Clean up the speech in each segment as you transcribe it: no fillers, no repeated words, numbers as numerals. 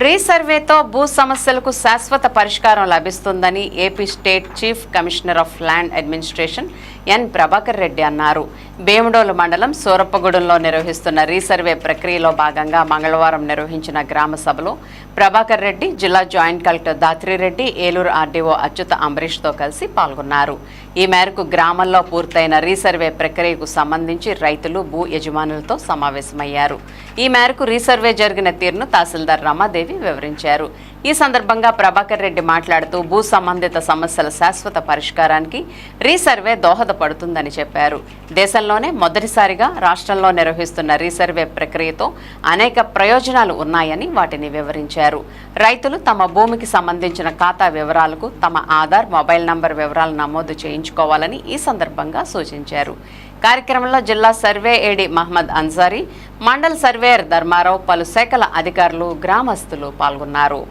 రీసర్వేతో భూ సమస్యలకు శాశ్వత పరిష్కారం లభిస్తుందని AP state chief commissioner of land administration N Prabhakar Reddy అన్నారు. భీమడోలు మండలం సూరప్పగూడెంలో నిర్వహిస్తున్న రీసర్వే ప్రక్రియలో భాగంగా మంగళవారం నిర్వహించిన గ్రామ సభలో ప్రభాకర్ రెడ్డి, జిల్లా joint collector Dhatrireddy, Eluru RDO Achyuta అంబరీష్తో కలిసి పాల్గొన్నారు. ఈ మేరకు గ్రామంలో పూర్తయిన రీసర్వే ప్రక్రియకు సంబంధించి రైతులు, భూ యజమానులతో సమావేశమయ్యారు. ఈ మేరకు రీసర్వే జరిగిన తీరును తహసీల్దార్ రమాదేవి వివరించారు. ఈ సందర్భంగా ప్రభాకర్ రెడ్డి మాట్లాడుతూ భూ సంబంధిత సమస్యల శాశ్వత పరిష్కారానికి రీసర్వే దోహదపడుతుందని చెప్పారు. దేశంలోనే మొదటిసారిగా రాష్ట్రంలో నిర్వహిస్తున్న రీసర్వే ప్రక్రియతో అనేక ప్రయోజనాలు ఉన్నాయని వాటిని వివరించారు. రైతులు తమ భూమికి సంబంధించిన ఖాతా వివరాలకు తమ ఆధార్, మొబైల్ నంబర్ వివరాలు నమోదు చేయించుకోవాలని ఈ సందర్భంగా సూచించారు. కార్యక్రమంలో జిల్లా సర్వే ఏడీ మహమ్మద్ అన్సారీ, మండల సర్వేయర్ ధర్మారావు, పలు శాఖల అధికారులు, గ్రామస్తులు పాల్గొన్నారు.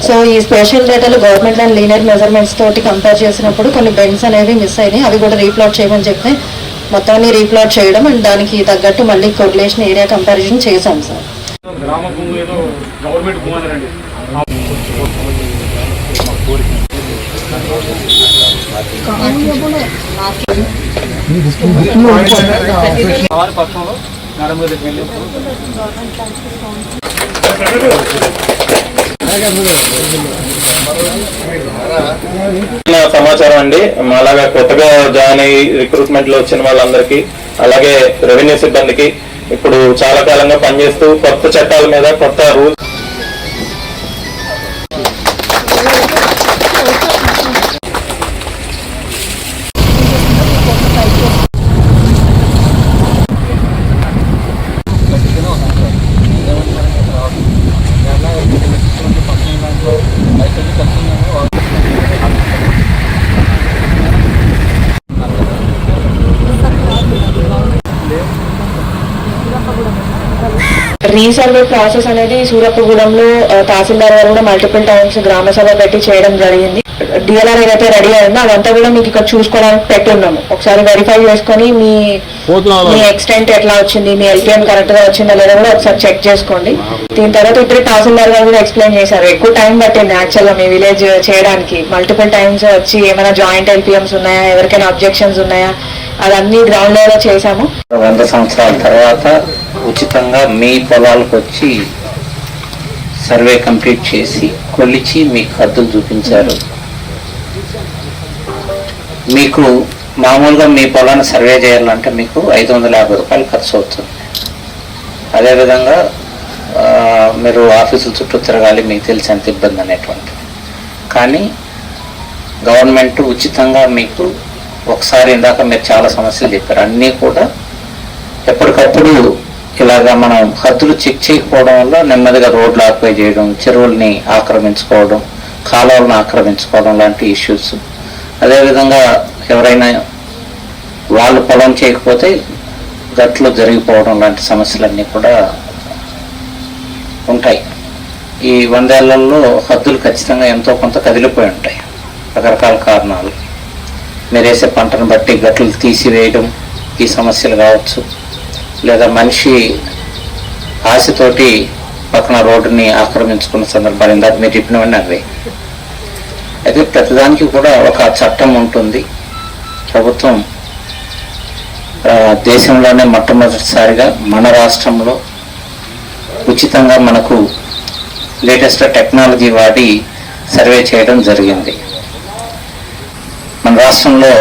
సో ఈ స్పెషల్ డేటాలు గవర్నమెంట్ అండ్ లీనియర్ మెజర్మెంట్స్ తోటి కంపేర్ చేసినప్పుడు కొన్ని బెండ్స్ అనేవి మిస్ అయినాయి. అవి కూడా రీప్లాట్ చేయమని చెప్తే మొత్తాన్ని రీప్లాట్ చేయడం అండ్ దానికి తగ్గట్టు మళ్ళీ కొరిలేషన్ ఏరియా కంపారిజన్ చేశాం సార్. సమాచారం అండి. అలాగే కొత్తగా జాయిన్ అయ్యి రిక్రూట్మెంట్ లో వచ్చిన వాళ్ళందరికీ, అలాగే రెవెన్యూ సిబ్బందికి ఇప్పుడు చాలా కాలంగా పనిచేస్తూ కొత్త చట్టాల మీద, కొత్త రూల్స్ రీసర్వే ప్రాసెస్ అనేది సూరప్పగూడెంలో తహసీల్దార్ గారు కూడా మల్టిపుల్ టైమ్స్ గ్రామ సభ పెట్టి చేయడం జరిగింది. డిఎల్ఆర్ ఏదైతే రెడీ అయిందో అదంతా కూడా మీకు ఇక్కడ చూసుకోవడానికి పెట్టున్నాము. ఒకసారి వెరిఫై చేసుకొని మీ ఎక్స్టెంట్ ఎట్లా వచ్చింది, మీ ఎల్పిఎం కరెక్ట్ గా వచ్చిందా లేదా కూడా ఒకసారి చెక్ చేసుకోండి. దీని తర్వాత ఇప్పుడు తహసీల్దార్ గారు కూడా ఎక్స్ప్లెయిన్ చేశారు. ఎక్కువ టైం పట్టింది యాక్చువల్గా మీ విలేజ్ చేయడానికి. మల్టిపుల్ టైమ్స్ వచ్చి ఏమైనా జాయింట్ ఎల్పిఎంస్ ఉన్నాయా, ఎవరికైనా అబ్జెక్షన్స్ ఉన్నాయా, అదన్నీ గ్రౌండ్ లెవెల్లో చేశాము. 100 సంవత్సరాల తర్వాత ఉచితంగా మీ పొలాలకు వచ్చి సర్వే కంప్లీట్ చేసి కొలిచి మీకు హద్దులు చూపించారు. మీకు మామూలుగా మీ పొలాన్ని సర్వే చేయాలంటే మీకు 550 రూపాయలు ఖర్చు అవుతుంది. అదేవిధంగా మీరు ఆఫీసుల చుట్టూ తిరగాలి, మీకు తెలిసేంత ఇబ్బంది అనేటువంటి. కానీ గవర్నమెంట్ ఉచితంగా మీకు ఒకసారి, ఇందాక మీరు చాలా సమస్యలు చెప్పారు, అన్నీ కూడా ఎప్పటికప్పుడు ఇలాగా మనం హద్దులు చెక్ చేయకపోవడం వల్ల నెమ్మదిగా రోడ్లు ఆక్యుపై చేయడం, చెరువుల్ని ఆక్రమించుకోవడం, కాలువలను ఆక్రమించుకోవడం లాంటి ఇష్యూస్. అదేవిధంగా ఎవరైనా వాళ్ళు పొలం చేయకపోతే గట్లు జరిగిపోవడం లాంటి సమస్యలన్నీ కూడా ఉంటాయి. ఈ 100 ఏళ్లలో హద్దులు ఖచ్చితంగా ఎంతో కొంత కదిలిపోయి ఉంటాయి, రకరకాల కారణాలు. మీరు వేసే పంటను బట్టి గట్లు తీసివేయడం ఈ సమస్యలు కావచ్చు, లేదా మనిషి ఆశతోటి పక్కన రోడ్డుని ఆక్రమించుకున్న సందర్భాలు ఇందాక మీరు చెప్పినవన్నీ అవి. అయితే ప్రతిదానికి కూడా ఒక చట్టం ఉంటుంది. ప్రభుత్వం దేశంలోనే మొట్టమొదటిసారిగా మన రాష్ట్రంలో ఉచితంగా మనకు లేటెస్ట్ టెక్నాలజీ వాడి సర్వే చేయడం జరిగింది. మన రాష్ట్రంలో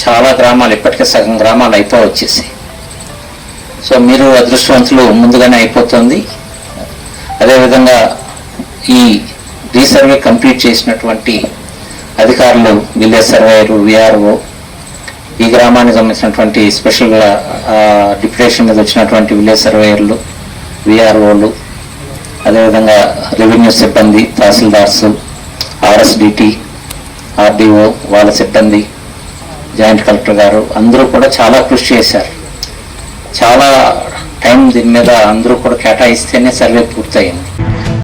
చాలా గ్రామాలు, ఇప్పటికే సగం గ్రామాలు వచ్చేసాయి. సో మీరు అదృష్టవంతులు, ముందుగానే అయిపోతుంది. అదేవిధంగా ఈ రీసర్వే కంప్లీట్ చేసినటువంటి అధికారులు, విలేజ్ సర్వేయరు, విఆర్ఓ, ఈ గ్రామానికి సంబంధించినటువంటి స్పెషల్ డిప్యుటేషన్ మీద వచ్చినటువంటి విలేజ్ సర్వేయర్లు, విఆర్ఓలు, అదేవిధంగా రెవెన్యూ సిబ్బంది, తహసీల్దార్స్, ఆర్ఎస్డిటి, ఆర్డీఓ వాళ్ళ సిబ్బంది, జాయింట్ కలెక్టర్ గారు అందరూ కూడా చాలా కృషి చేశారు. చాలా టైం దీని మీద అందరూ కూడా కేటాయిస్తేనే సర్వే పూర్తయింది.